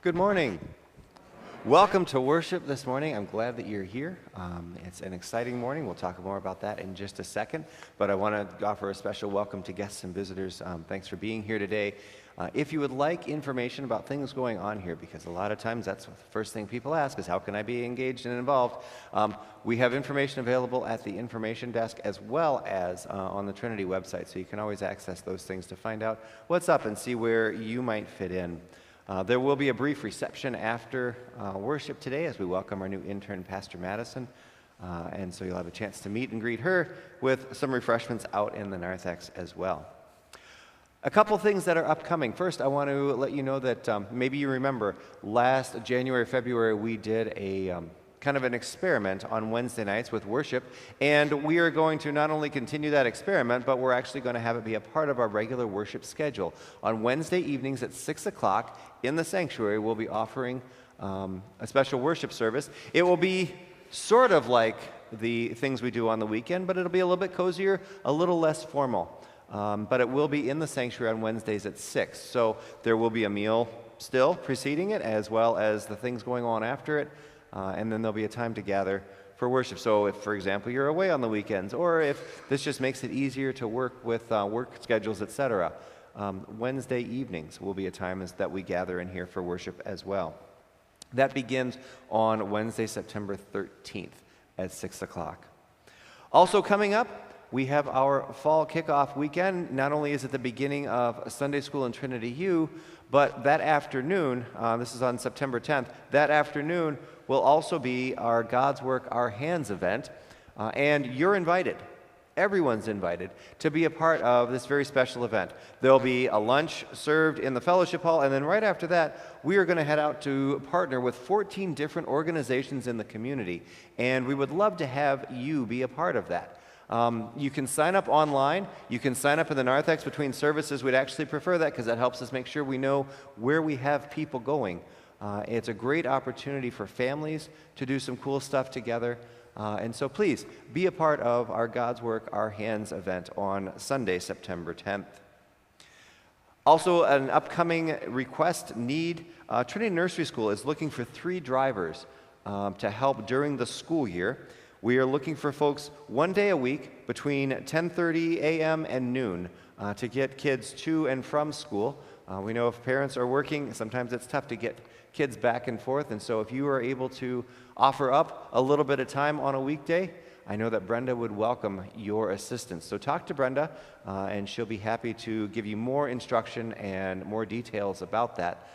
Good morning. Welcome to worship this morning. I'm glad that you're here. It's an exciting morning. We'll talk more about that in just a second, but I want to offer a special welcome to guests and visitors. Thanks for being here today. If you would like information about things going on here, because a lot of times that's the first thing people ask is how can I be engaged and involved, we have information available at the information desk as well as on the Trinity website, so you can always access those things to find out what's up and see where you might fit in. There will be a brief reception after worship today as we welcome our new intern, Pastor Madison. And so you'll have a chance to meet and greet her with some refreshments out in the narthex as well. A couple things that are upcoming. First, I want to let you know that maybe you remember last January, February, we did a kind of an experiment on Wednesday nights with worship, and we are going to not only continue that experiment, but we're actually going to have it be a part of our regular worship schedule. On Wednesday evenings at 6 o'clock in the sanctuary, we'll be offering a special worship service. It will be sort of like the things we do on the weekend, but it'll be a little bit cozier, a little less formal. But it will be in the sanctuary on Wednesdays at 6. So there will be a meal still preceding it, as well as the things going on after it. And then there'll be a time to gather for worship. So if, for example, you're away on the weekends, or if this just makes it easier to work with work schedules, etc., Wednesday evenings will be a time that we gather in here for worship as well. That begins on Wednesday, September 13th at 6 o'clock. Also coming up, we have our fall kickoff weekend. Not only is it the beginning of Sunday School in Trinity U, but that afternoon, this is on September 10th, that afternoon will also be our God's Work, Our Hands event, and you're invited. Everyone's invited to be a part of this very special event. There'll be a lunch served in the fellowship hall, and then right after that, we are going to head out to partner with 14 different organizations in the community, and we would love to have you be a part of that. You can sign up online. You can sign up in the narthex between services. We'd actually prefer that because that helps us make sure we know where we have people going. It's a great opportunity for families to do some cool stuff together. And so please be a part of our God's Work, Our Hands event on Sunday, September 10th. Also, an upcoming request need, Trinity Nursery School is looking for 3 drivers to help during the school year. We are looking for folks 1 day a week between 10:30 a.m. and noon to get kids to and from school. We know if parents are working, sometimes it's tough to get kids back and forth, and so if you are able to offer up a little bit of time on a weekday, I know that Brenda would welcome your assistance. So talk to Brenda, and she'll be happy to give you more instruction and more details about that.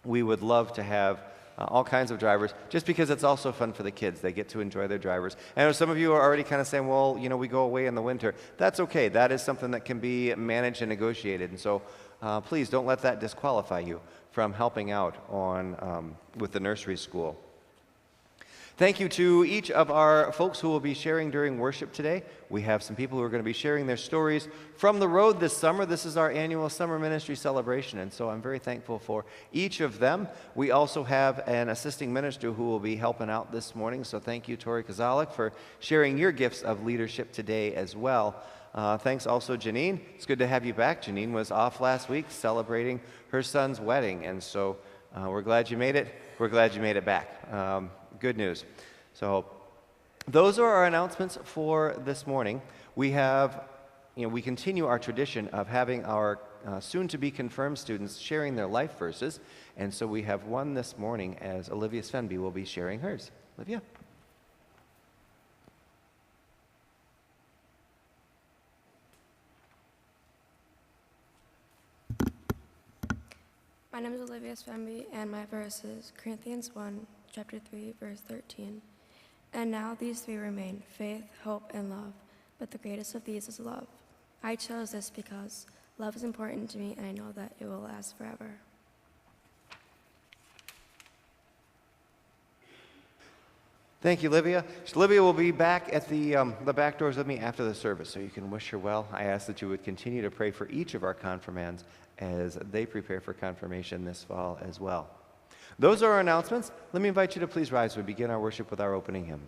We would love to have all kinds of drivers, just because it's also fun for the kids. They get to enjoy their drivers. And I know some of you are already kind of saying, well, you know, we go away in the winter. That's okay. That is something that can be managed and negotiated. And so please don't let that disqualify you from helping out on with the nursery school. Thank you to each of our folks who will be sharing during worship today. We have some people who are going to be sharing their stories from the road this summer. This is our annual summer ministry celebration, and so I'm very thankful for each of them. We also have an assisting minister who will be helping out this morning, so thank you, Tori Kozalik, for sharing your gifts of leadership today as well. Thanks also, Janine. It's good to have you back. Janine was off last week celebrating her son's wedding, and so we're glad you made it. We're glad you made it back. Good news. So those are our announcements for this morning. We have, we continue our tradition of having our soon-to-be confirmed students sharing their life verses, and so we have one this morning as Olivia Svenby will be sharing hers. Olivia? My name is Olivia Svenby, and my verse is Corinthians 1, chapter 3, verse 13. And now these 3 remain, faith, hope, and love, but the greatest of these is love. I chose this because love is important to me, and I know that it will last forever. Thank you, Olivia. Olivia will be back at the back doors with me after the service, so you can wish her well. I ask that you would continue to pray for each of our confirmands as they prepare for confirmation this fall as well. Those are our announcements. Let me invite you to please rise as we begin our worship with our opening hymn.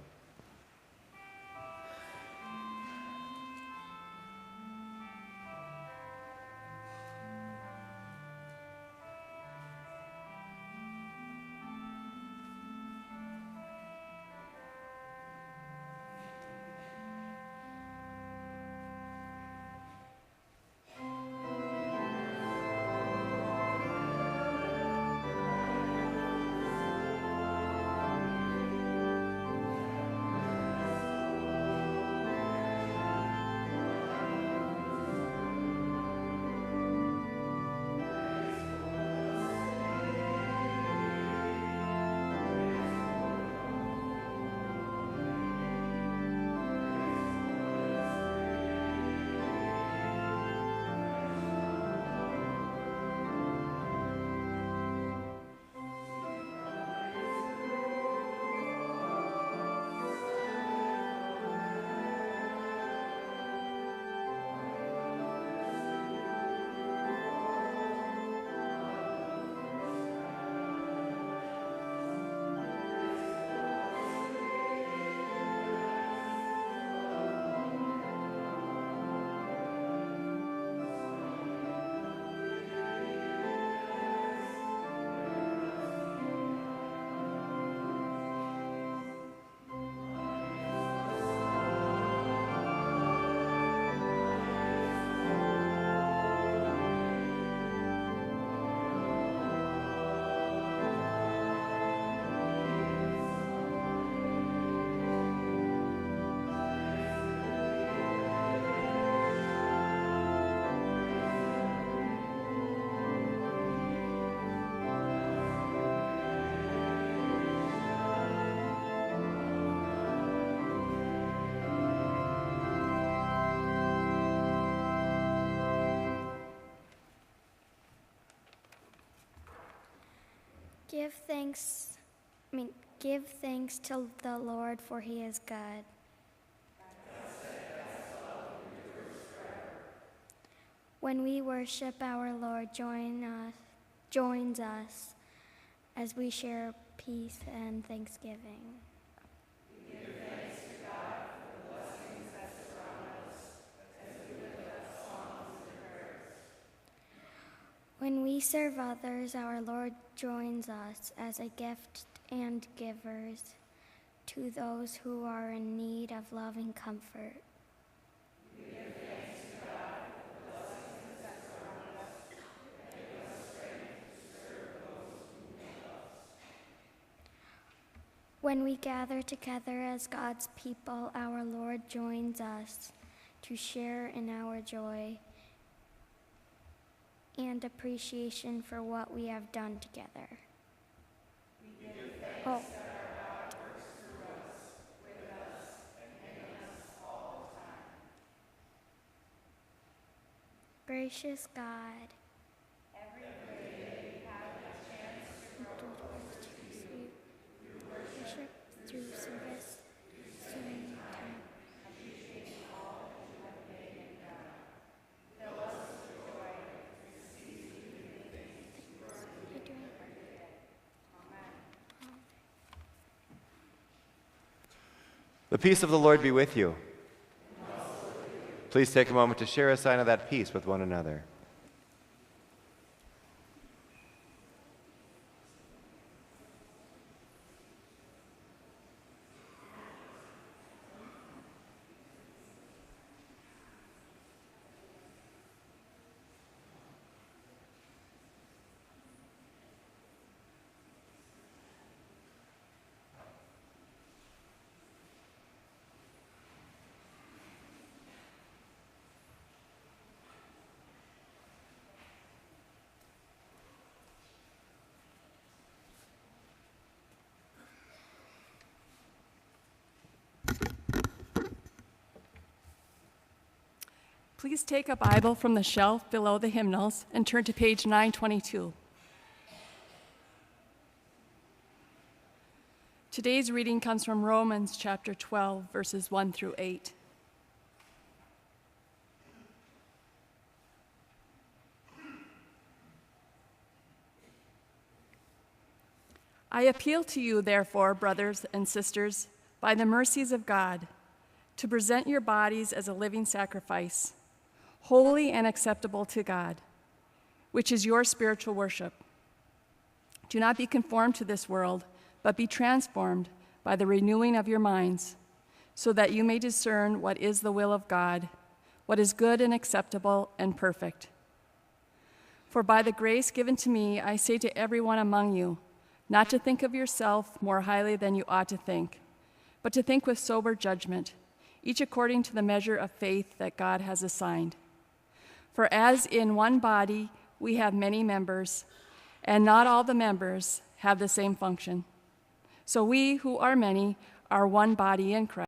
Give thanks to the Lord, for he is good. When we worship, our Lord joins us as we share peace and thanksgiving. We give thanks to God for the blessings that surround us as we lift up songs and prayers. When we serve others, our Lord joins us as a gift and givers to those who are in need of love and comfort. When we gather together as God's people, our Lord joins us to share in our joy and appreciation for what we have done together. We give thanks that our God works through us, with us, and in us all the time. Gracious God, every day we have the chance to grow close to you. Worship, through service, through time. Appreciate all that you have made and done. Fill us with joy to see you do things you work every day. Amen. The peace of the Lord be with you. Please take a moment to share a sign of that peace with one another. Please take a Bible from the shelf below the hymnals and turn to page 922. Today's reading comes from Romans chapter 12, verses 1 through 8. I appeal to you, therefore, brothers and sisters, by the mercies of God, to present your bodies as a living sacrifice, holy and acceptable to God, which is your spiritual worship. Do not be conformed to this world, but be transformed by the renewing of your minds, so that you may discern what is the will of God, what is good and acceptable and perfect. For by the grace given to me, I say to everyone among you, not to think of yourself more highly than you ought to think, but to think with sober judgment, each according to the measure of faith that God has assigned. For as in one body we have many members, and not all the members have the same function. So we who are many are one body in Christ.